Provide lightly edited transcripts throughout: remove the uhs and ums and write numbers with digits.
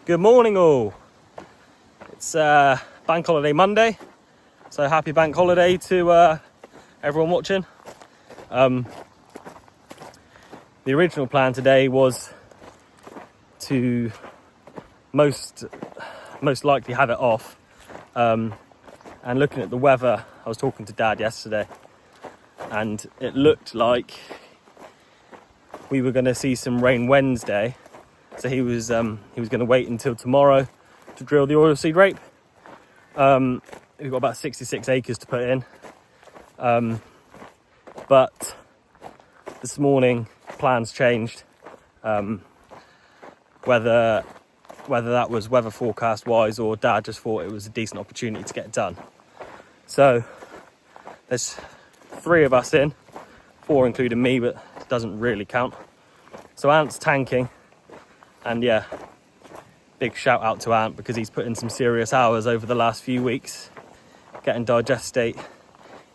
Good morning all. It's Bank Holiday Monday, so happy Bank Holiday to everyone watching. The original plan today was to most likely have it off, and looking at the weather, I was talking to Dad yesterday and it looked like we were going to see some rain Wednesday. So he was going to wait until tomorrow to drill the oilseed rape. We've got about 66 acres to put in. But this morning plans changed. Whether that was weather forecast wise or Dad just thought it was a decent opportunity to get it done. So there's 3 of us in, 4 including me, but it doesn't really count. So Ant's tanking. And yeah, big shout out to Ant because he's put in some serious hours over the last few weeks getting digestate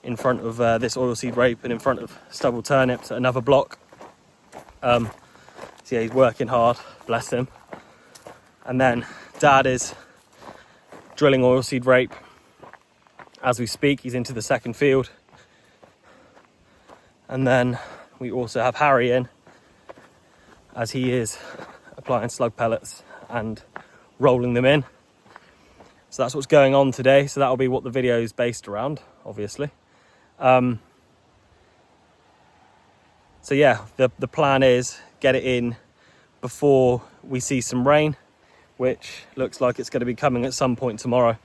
in front of this oilseed rape and in front of stubble turnips at another block. So yeah, he's working hard, bless him. And then Dad is drilling oilseed rape as we speak. He's into the second field. And then we also have Harry in as he is applying slug pellets and rolling them in. So that's what's going on today. So that'll be what the video is based around, obviously. So yeah, the plan is get it in before we see some rain, which looks like it's going to be coming at some point tomorrow.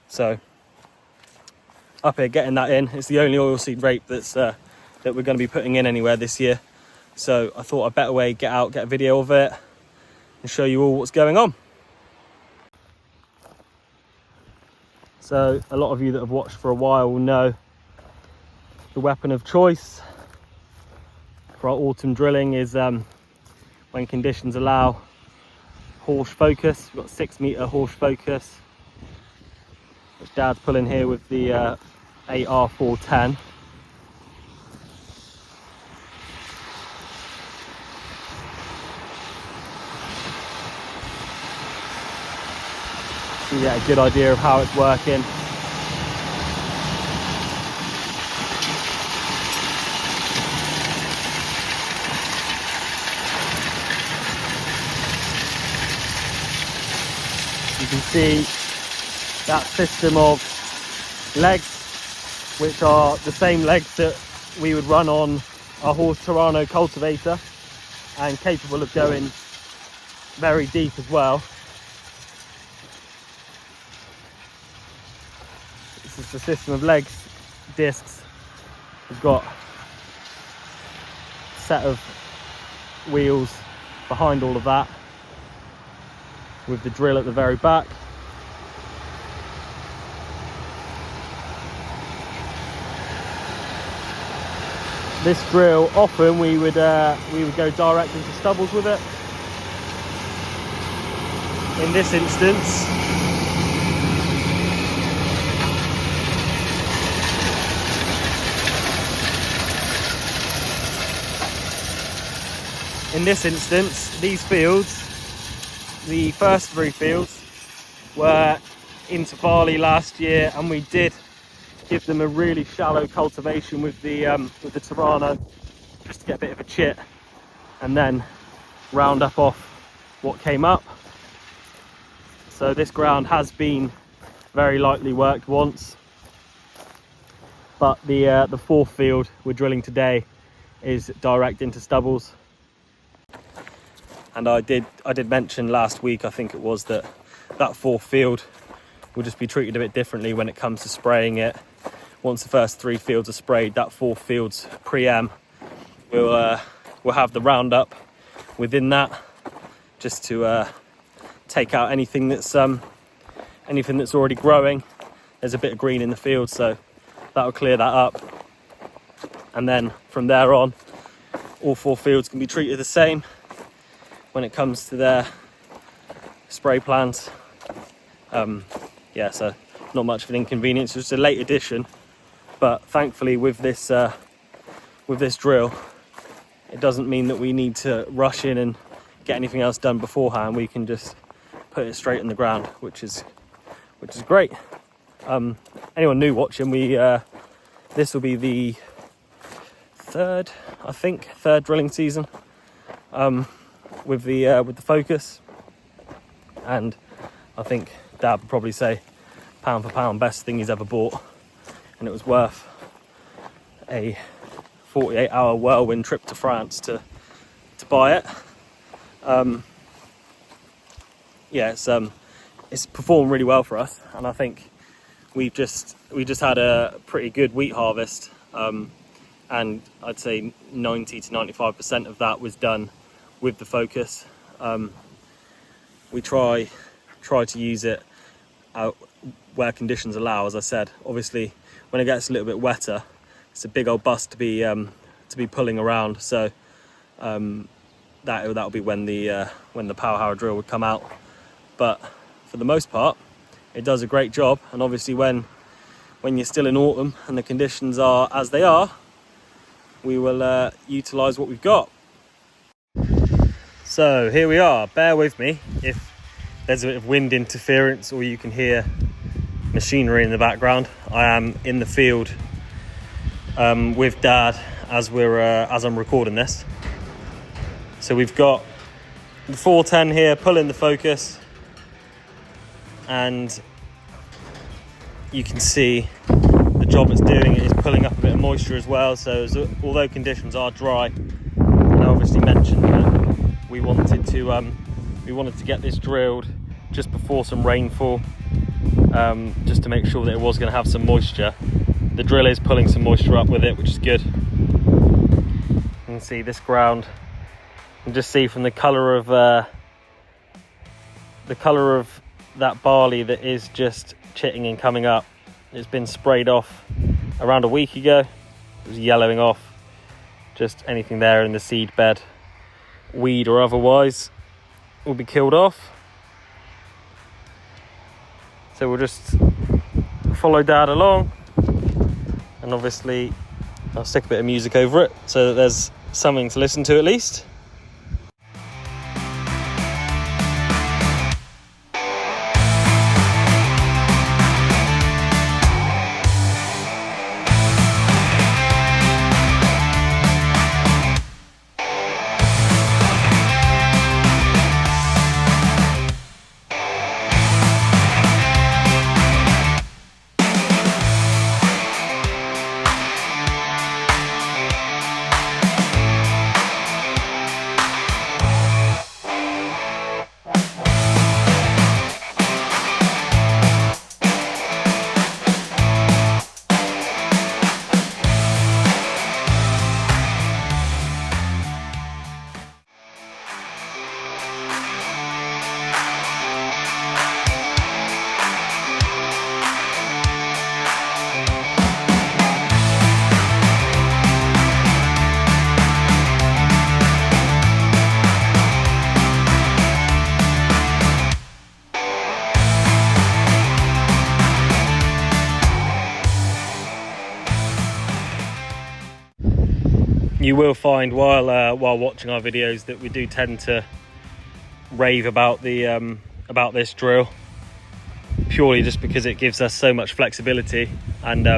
So up here getting that in. It's the only oilseed rape that's that we're going to be putting in anywhere this year. So I thought a better way, get out, get a video of it and show you all what's going on. So a lot of you that have watched for a while will know the weapon of choice for our autumn drilling is, when conditions allow, Horsch Focus. We've got 6 metre Horsch Focus, which Dad's pulling here with the 8R410. So you get a good idea of how it's working. You can see that system of legs, which are the same legs that we would run on our Horsch Toronto cultivator, and capable of going very deep as well. This is the system of legs, discs. We've got a set of wheels behind all of that, with the drill at the very back. This drill, often we would go direct into stubbles with it. In this instance, these fields, the first 3 fields, were into barley last year, and we did give them a really shallow cultivation with the Toronto, just to get a bit of a chit, and then round up off what came up. So this ground has been very lightly worked once, but the 4th field we're drilling today is direct into stubbles. And I did mention last week, I think it was, that 4th field will just be treated a bit differently when it comes to spraying it. Once the first 3 fields are sprayed, that 4th field's pre-em will have the Roundup within that, just to take out anything that's already growing. There's a bit of green in the field, so that'll clear that up. And then from there on, all 4 fields can be treated the same when it comes to their spray plans. Yeah, so not much of an inconvenience. It's just a late addition, but thankfully with this drill, it doesn't mean that we need to rush in and get anything else done beforehand. We can just put it straight in the ground, which is great. Anyone new watching, this will be the third drilling season with the Focus, and I think Dad would probably say pound for pound best thing he's ever bought, and it was worth a 48-hour whirlwind trip to France to buy it. It's performed really well for us, and I think we just had a pretty good wheat harvest, and I'd say 90 to 95% of that was done with the Focus. We try to use it out where conditions allow. As I said, obviously when it gets a little bit wetter, it's a big old bus to be pulling around, so that'll be when the power harrow drill would come out. But for the most part, it does a great job, and obviously when you're still in autumn and the conditions are as they are, we will utilise what we've got. So here we are. Bear with me if there's a bit of wind interference or you can hear machinery in the background. I am in the field with Dad as I'm recording this. So we've got the 410 here pulling the Focus, and you can see the job it's doing. It is pulling up a bit of moisture as well. So although conditions are dry, and I obviously mentioned that we wanted to get this drilled just before some rainfall, just to make sure that it was going to have some moisture. The drill is pulling some moisture up with it, which is good. You can see this ground. You can just see from the colour of that barley that is just chitting and coming up. It's been sprayed off around a week ago. It was yellowing off. Just anything there in the seed bed, weed or otherwise, will be killed off. So we'll just follow Dad along, and obviously I'll stick a bit of music over it so that there's something to listen to at least. You will find while watching our videos that we do tend to rave about this drill, purely just because it gives us so much flexibility and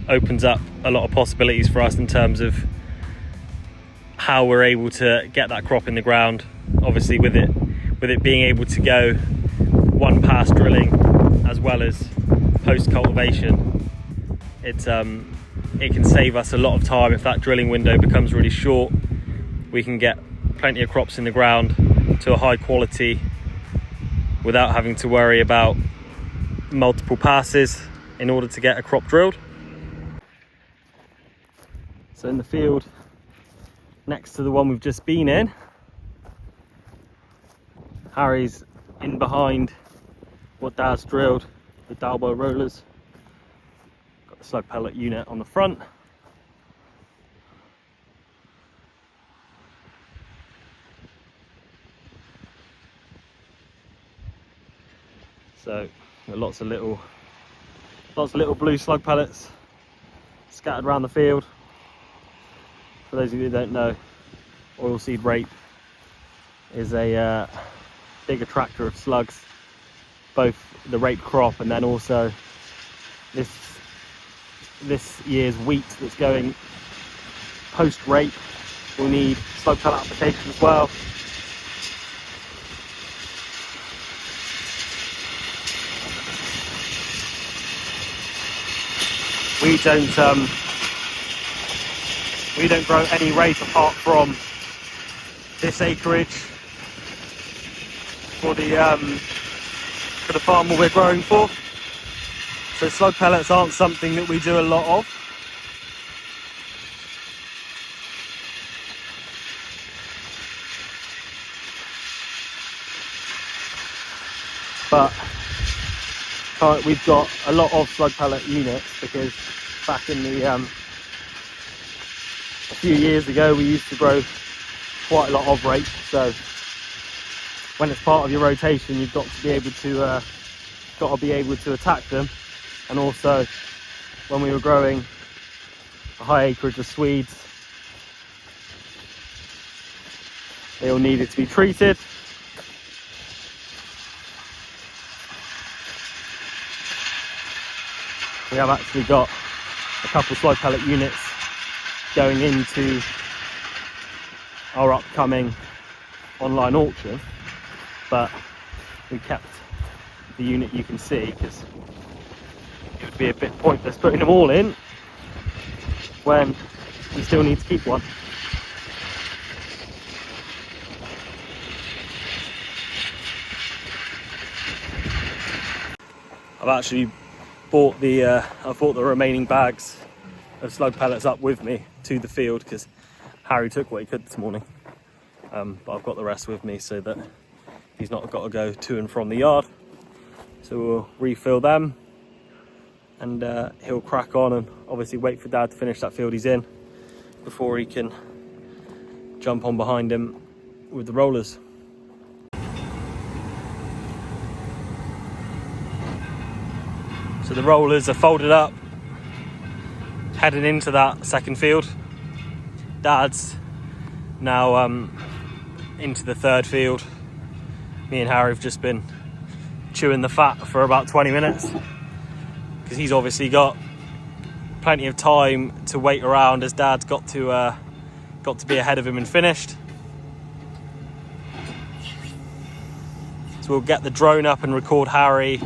opens up a lot of possibilities for us in terms of how we're able to get that crop in the ground. Obviously with it being able to go one pass drilling as well as post cultivation, it can save us a lot of time. If that drilling window becomes really short, we can get plenty of crops in the ground to a high quality without having to worry about multiple passes in order to get a crop drilled. So in the field next to the one we've just been in, Harry's in behind what Dad's drilled, the Dalbo rollers. Got the slug pellet unit on the front. So lots of little blue slug pellets scattered around the field. For those of you who don't know, oilseed rape is a big attractor of slugs, both the rape crop and then also this year's wheat that's going post-rape will need slug pellet application as well. We don't grow any rape apart from this acreage for the farm we're growing for. So slug pellets aren't something that we do a lot of. But we've got a lot of slug pellet units because back in the a few years ago we used to grow quite a lot of rape. So when it's part of your rotation, you've got to be able to attack them. And also when we were growing a high acreage of Swedes, they all needed to be treated. We have actually got a couple of slug pellet units going into our upcoming online auction, but we kept the unit you can see because it would be a bit pointless putting them all in when we still need to keep one. I've actually bought the remaining bags of slug pellets up with me to the field because Harry took what he could this morning, but I've got the rest with me so that he's not got to go to and from the yard. So we'll refill them and he'll crack on and obviously wait for Dad to finish that field he's in before he can jump on behind him with the rollers. So the rollers are folded up, heading into that second field. Dad's now into the third field. Me and Harry have just been chewing the fat for about 20 minutes because he's obviously got plenty of time to wait around as Dad's got to be ahead of him and finished. So we'll get the drone up and record Harry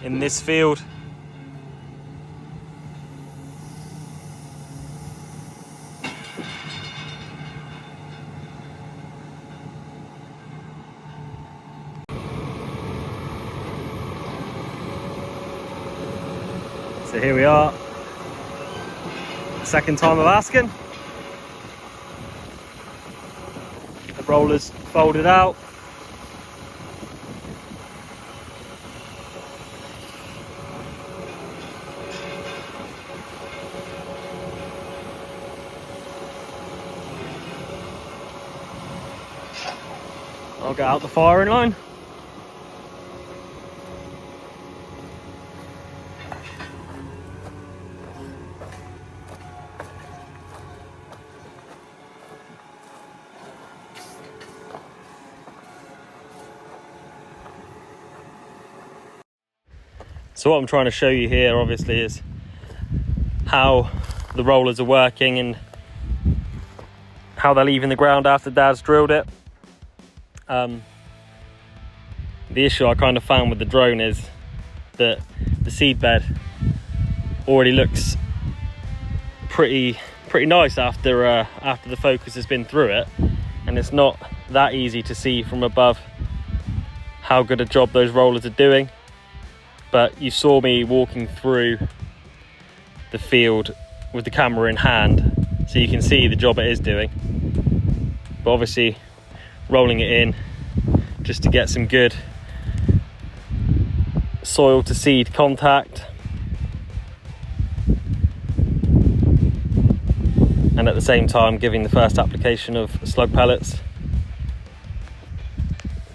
in this field. So here we are, second time of asking. The rollers folded out. I'll get out the firing line. So what I'm trying to show you here obviously is how the rollers are working and how they're leaving the ground after Dad's drilled it. The issue I kind of found with the drone is that the seed bed already looks pretty nice after the focus has been through it, and it's not that easy to see from above how good a job those rollers are doing. But you saw me walking through the field with the camera in hand, so you can see the job it is doing. But obviously rolling it in just to get some good soil to seed contact, and at the same time giving the first application of slug pellets.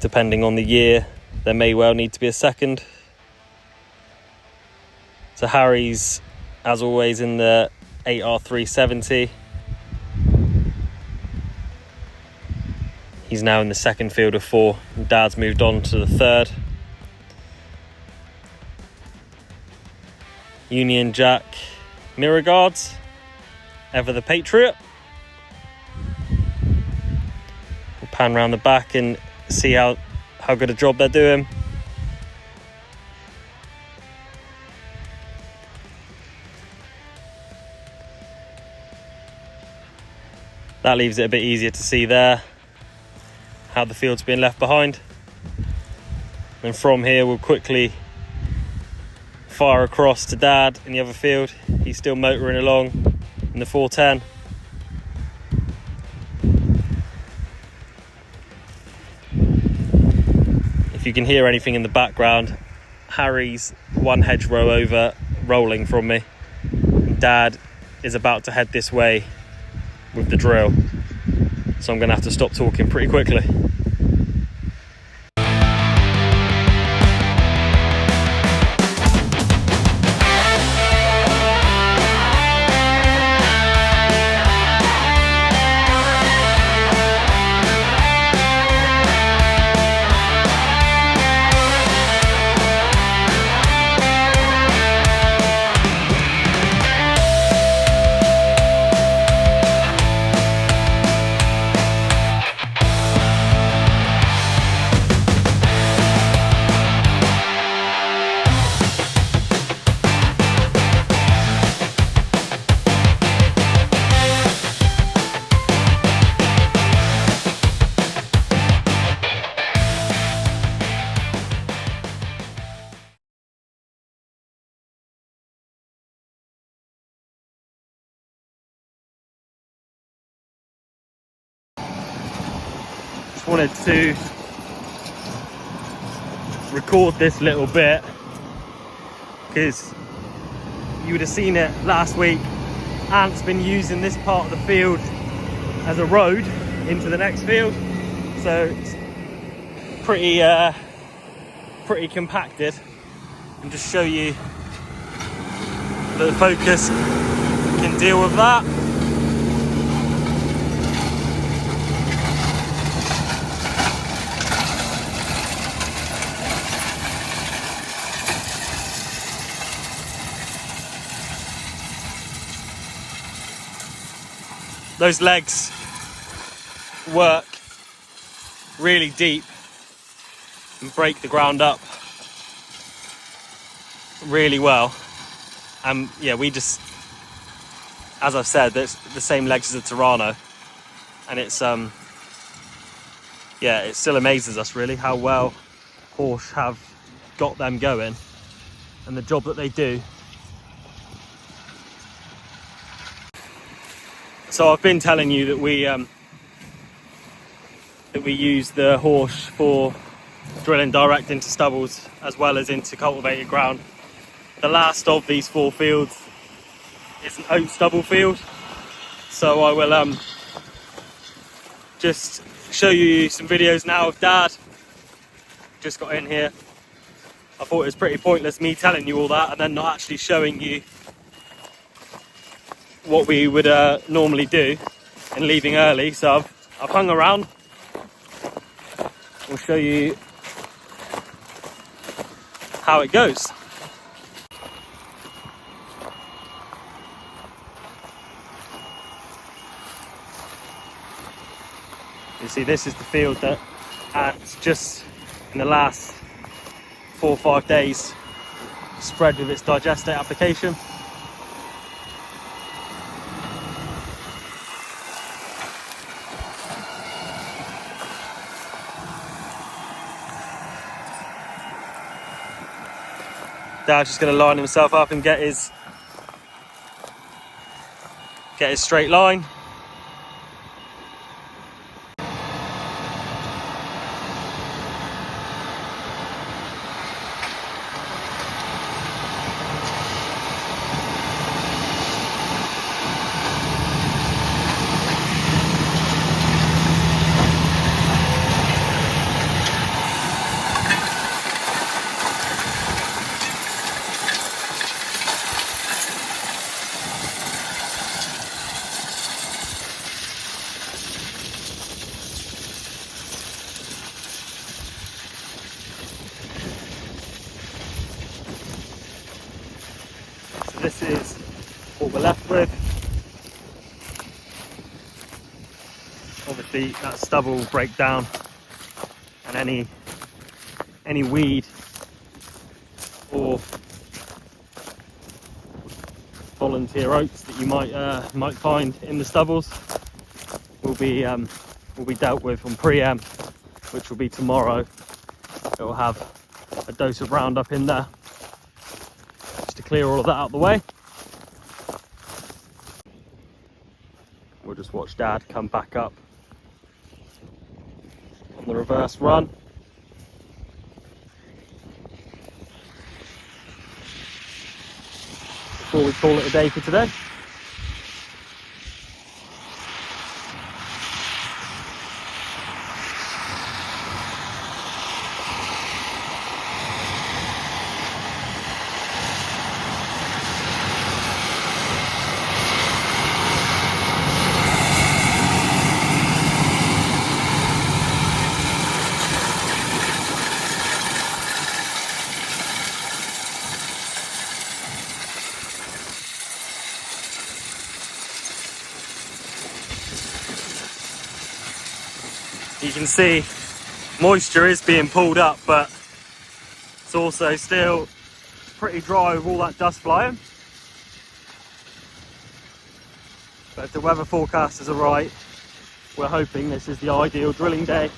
Depending on the year, there may well need to be a second. So Harry's, as always, in the 8R410. He's now in the second field of 4, and Dad's moved on to the third. Union Jack mirror guards, ever the Patriot. We'll pan around the back and see how good a job they're doing. That leaves it a bit easier to see there how the field's been left behind. And from here we'll quickly fire across to Dad in the other field. He's still motoring along in the 410. If you can hear anything in the background, Harry's one hedgerow over rolling from me. Dad is about to head this way with the drill, so I'm going to have to stop talking pretty quickly. Just wanted to record this little bit because you would have seen it last week. Ant's been using this part of the field as a road into the next field, so it's pretty compacted. And just show you that the Focus can deal with that. Those legs work really deep and break the ground up really well. And yeah, we just, as I've said, it's the same legs as a Torano, and it's yeah, it still amazes us really how well Horsch have got them going and the job that they do. So I've been telling you that we use the Horsch for drilling direct into stubbles as well as into cultivated ground. The last of these 4 fields is an oat stubble field, so I will just show you some videos now of Dad. Just got in here. I thought it was pretty pointless me telling you all that and then not actually showing you what we would normally do and leaving early, so I've hung around. We'll show you how it goes. You see, this is the field that Ant's just in the last 4 or 5 days spread with its digestate application. Dad's just going to line himself up and get his straight line. this is what we're left with. Obviously that stubble will break down, and any weed or volunteer oats that you might find in the stubbles will be dealt with on pre-em, which will be tomorrow. It will have a dose of Roundup in there just to clear all of that out of the way. We'll just watch Dad come back up on the reverse run. Before we call it a day for today. You can see moisture is being pulled up, but it's also still pretty dry with all that dust flying. But if the weather forecasters are right, we're hoping this is the ideal drilling day.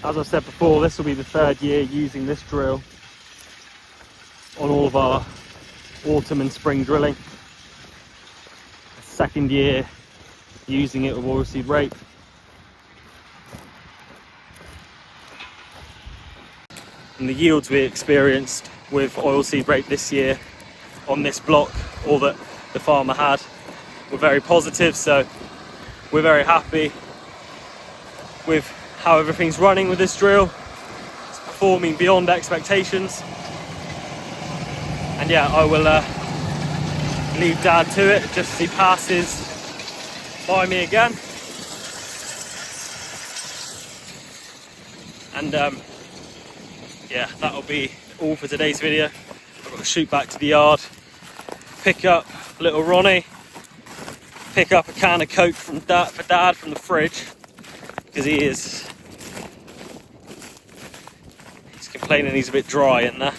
As I've said before, this will be the third year using this drill on all of our autumn and spring drilling. Second year using it with oilseed rape. And the yields we experienced with oilseed rape this year on this block, or that the farmer had, were very positive, so we're very happy with how everything's running with this drill. It's performing beyond expectations, and yeah, I will leave Dad to it just as he passes by me again. And yeah, that'll be all for today's video. I've got to shoot back to the yard, pick up little Ronnie, pick up a can of Coke for Dad from the fridge, because he's complaining he's a bit dry in there,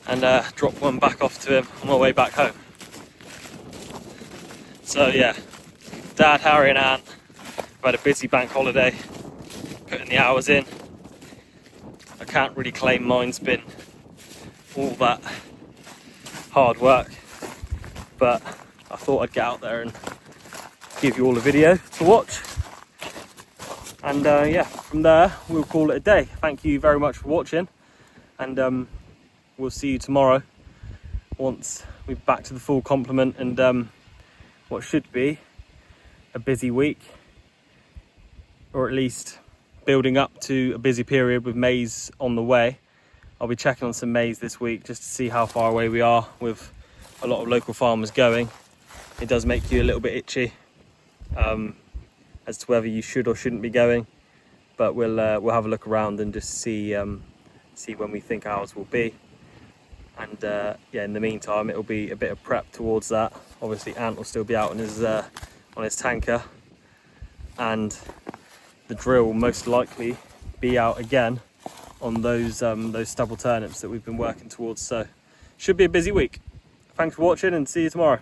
and drop one back off to him on my way back home. So yeah, Dad, Harry and Anne have had a busy bank holiday, putting the hours in. I can't really claim mine's been all that hard work, but I thought I'd get out there and give you all a video to watch. And yeah, from there we'll call it a day. Thank you very much for watching, and we'll see you tomorrow once we're back to the full complement and what should be a busy week, or at least building up to a busy period with maize on the way. I'll be checking on some maize this week just to see how far away we are with a lot of local farmers going. It does make you a little bit itchy as to whether you should or shouldn't be going, but we'll have a look around and just see when we think ours will be. And yeah, in the meantime, it'll be a bit of prep towards that. Obviously, Ant will still be out on his tanker, and the drill will most likely be out again on those stubble turnips that we've been working towards. So, should be a busy week. Thanks for watching, and see you tomorrow.